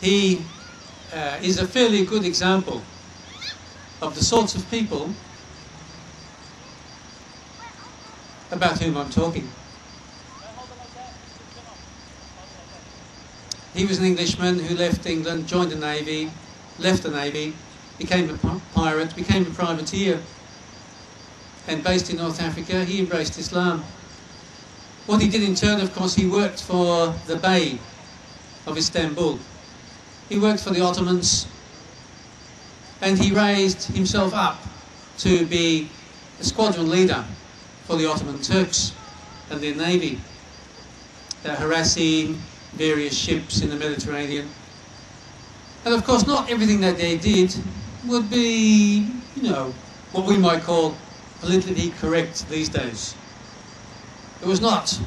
he is a fairly good example of the sorts of people about whom I'm talking. He was an Englishman who left England, joined the Navy, left the Navy, became a pirate, became a privateer, and based in North Africa, he embraced Islam. What he did in turn, of course, he worked for the Bey of Istanbul. He worked for the Ottomans, and he raised himself up to be a squadron leader for the Ottoman Turks and their navy, harassing various ships in the Mediterranean. And of course, not everything that they did would be, you know, what we might call politically correct these days. It was not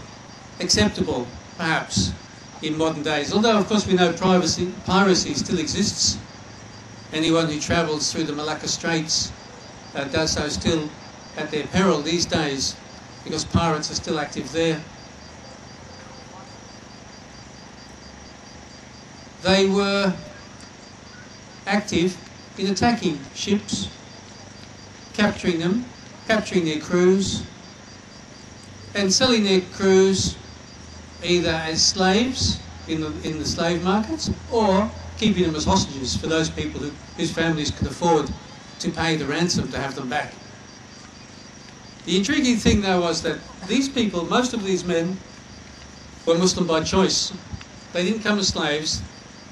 acceptable, perhaps, in modern days. Although, of course, we know piracy still exists. Anyone who travels through the Malacca Straits does so still at their peril these days, because pirates are still active there. They were active in attacking ships, capturing them, capturing their crews, and selling their crews either as slaves in the slave markets, or keeping them as hostages for those people whose families could afford to pay the ransom to have them back. The intriguing thing, though, was that these people, most of these men, were Muslim by choice. They didn't come as slaves.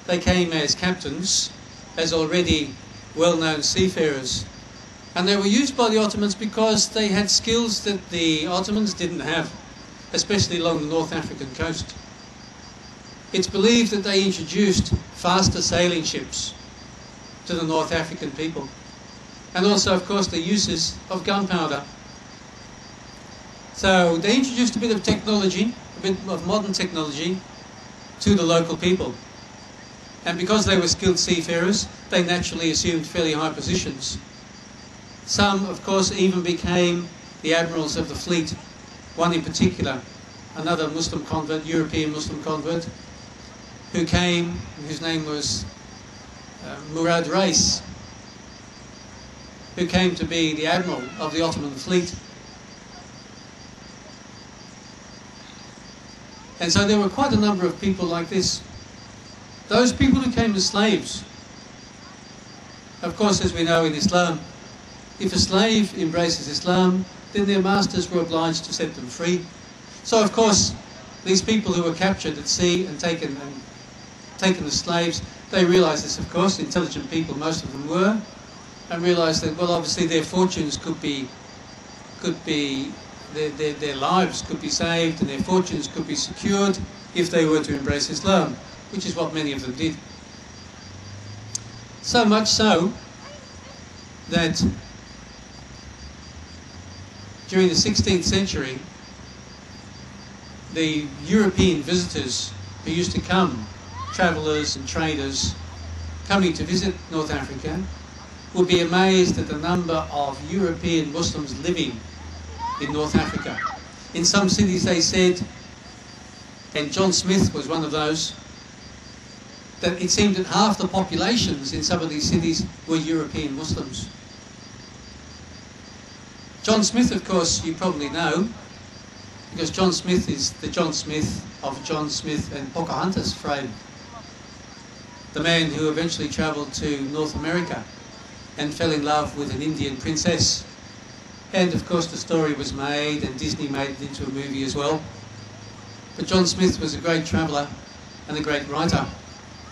They came as captains, as already well-known seafarers. And they were used by the Ottomans because they had skills that the Ottomans didn't have, especially along the North African coast. It's believed that they introduced faster sailing ships to the North African people. And also, of course, the uses of gunpowder. So they introduced a bit of technology, a bit of modern technology, to the local people. And because they were skilled seafarers, they naturally assumed fairly high positions. Some, of course, even became the admirals of the fleet. One in particular, another Muslim convert, European Muslim convert, who came, whose name was Murad Reis, who came to be the admiral of the Ottoman fleet. And so there were quite a number of people like this. Those people who came as slaves, of course, as we know in Islam, if a slave embraces Islam, then their masters were obliged to set them free. So, of course, these people who were captured at sea and taken as slaves, they realised this, of course, intelligent people, most of them were, and realised that, well, obviously their fortunes could be their lives could be saved and their fortunes could be secured if they were to embrace Islam, which is what many of them did. So much so that during the 16th century, the European visitors who used to come, travellers and traders coming to visit North Africa, would be amazed at the number of European Muslims living in North Africa. In some cities they said, and John Smith was one of those, that it seemed that half the populations in some of these cities were European Muslims. John Smith, of course, you probably know, because John Smith is the John Smith of John Smith and Pocahontas fame. The man who eventually travelled to North America and fell in love with an Indian princess. And of course the story was made and Disney made it into a movie as well. But John Smith was a great traveller and a great writer.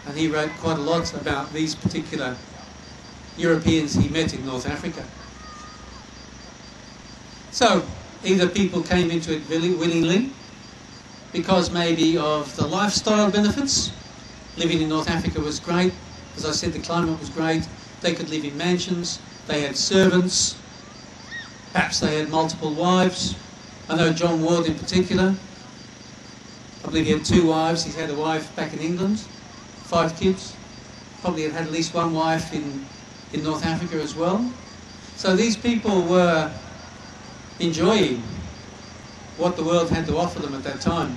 And he wrote quite a lot about these particular Europeans he met in North Africa. So, either people came into it willingly, because maybe of the lifestyle benefits. Living in North Africa was great. As I said, the climate was great. They could live in mansions. They had servants. Perhaps they had multiple wives. I know John Ward in particular. I believe he had 2 wives. He's had a wife back in England. 5 kids. Probably had at least 1 wife in North Africa as well. So these people were enjoying what the world had to offer them at that time.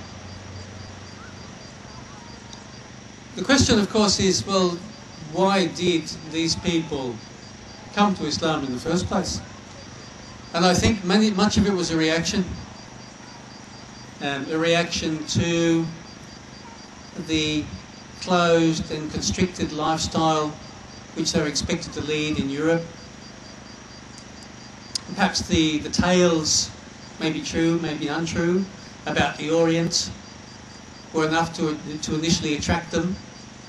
The question, of course, is, well, why did these people come to Islam in the first place? And I think much of it was a reaction to the closed and constricted lifestyle which they were expected to lead in Europe. Perhaps the tales, may be true, may be untrue, about the Orient were enough to initially attract them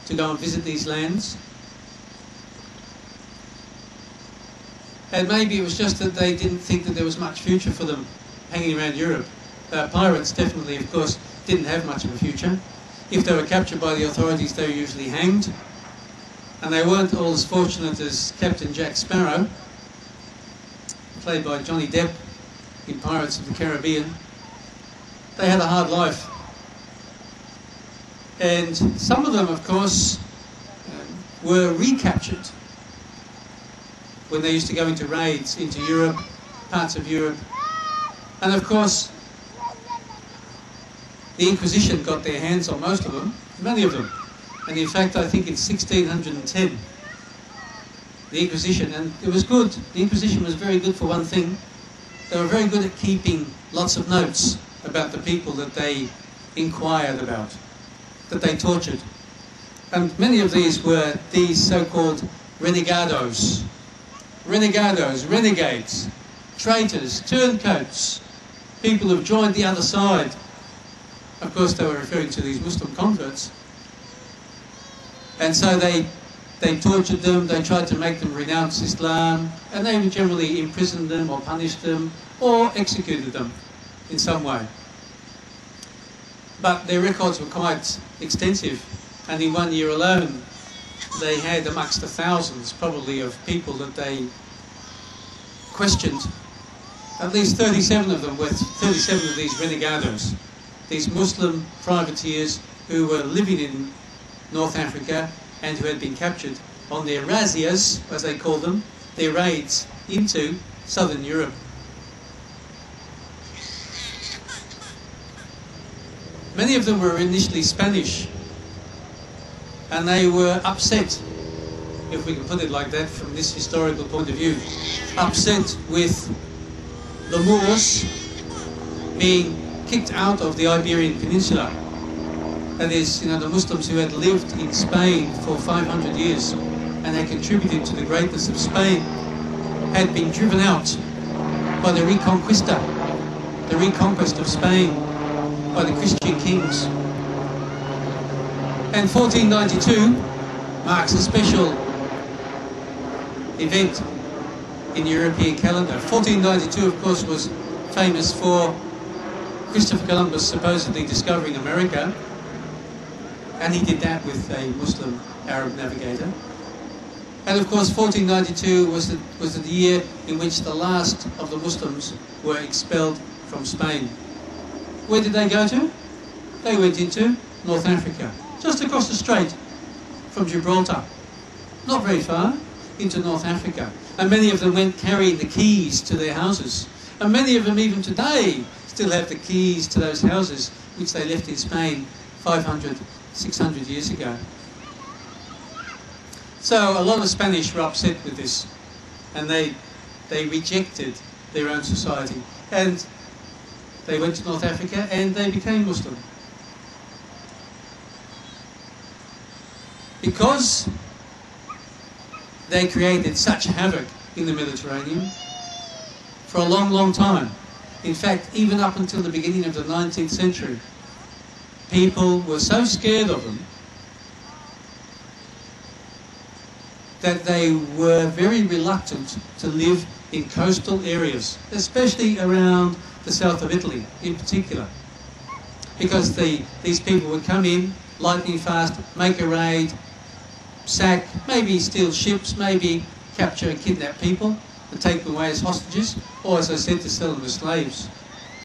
to go and visit these lands. And maybe it was just that they didn't think that there was much future for them hanging around Europe. Pirates definitely, of course, didn't have much of a future. If they were captured by the authorities, they were usually hanged. And they weren't all as fortunate as Captain Jack Sparrow, played by Johnny Depp in Pirates of the Caribbean. They had a hard life. And some of them, of course, were recaptured when they used to go into raids into Europe, parts of Europe. And of course, the Inquisition got their hands on most of them, many of them. And in fact, I think in 1610, the Inquisition, and it was good, the Inquisition was very good for one thing. They were very good at keeping lots of notes about the people that they inquired about, that they tortured. And many of these were these so-called renegados. Renegados, renegades, traitors, turncoats, people who've joined the other side. Of course, they were referring to these Muslim converts. And so they tortured them, they tried to make them renounce Islam, and they generally imprisoned them or punished them or executed them in some way. But their records were quite extensive, and in 1 year alone they had amongst the thousands probably of people that they questioned. At least 37 of them were 37 of these renegados, these Muslim privateers who were living in North Africa and who had been captured on their razzias, as they called them, their raids into southern Europe. Many of them were initially Spanish, and they were upset, if we can put it like that from this historical point of view, upset with the Moors being kicked out of the Iberian Peninsula. That is, the Muslims who had lived in Spain for 500 years and had contributed to the greatness of Spain had been driven out by the Reconquista, the reconquest of Spain by the Christian kings. And 1492 marks a special event in the European calendar. 1492, of course, was famous for Christopher Columbus supposedly discovering America, and he did that with a Muslim Arab navigator. And of course, 1492 was the year in which the last of the Muslims were expelled from Spain. Where did they go to? They went into North Africa, just across the strait from Gibraltar, not very far, into North Africa. And many of them went carrying the keys to their houses. And many of them, even today, still have the keys to those houses which they left in Spain 500, 600 years ago. So a lot of Spanish were upset with this, and they rejected their own society. And they went to North Africa and they became Muslim. Because they created such havoc in the Mediterranean for a long, long time. In fact, even up until the beginning of the 19th century, people were so scared of them that they were very reluctant to live in coastal areas, especially around the south of Italy in particular, because these people would come in lightning fast, make a raid, sack, maybe steal ships, maybe capture and kidnap people and take them away as hostages, or, as I said, to sell them as slaves.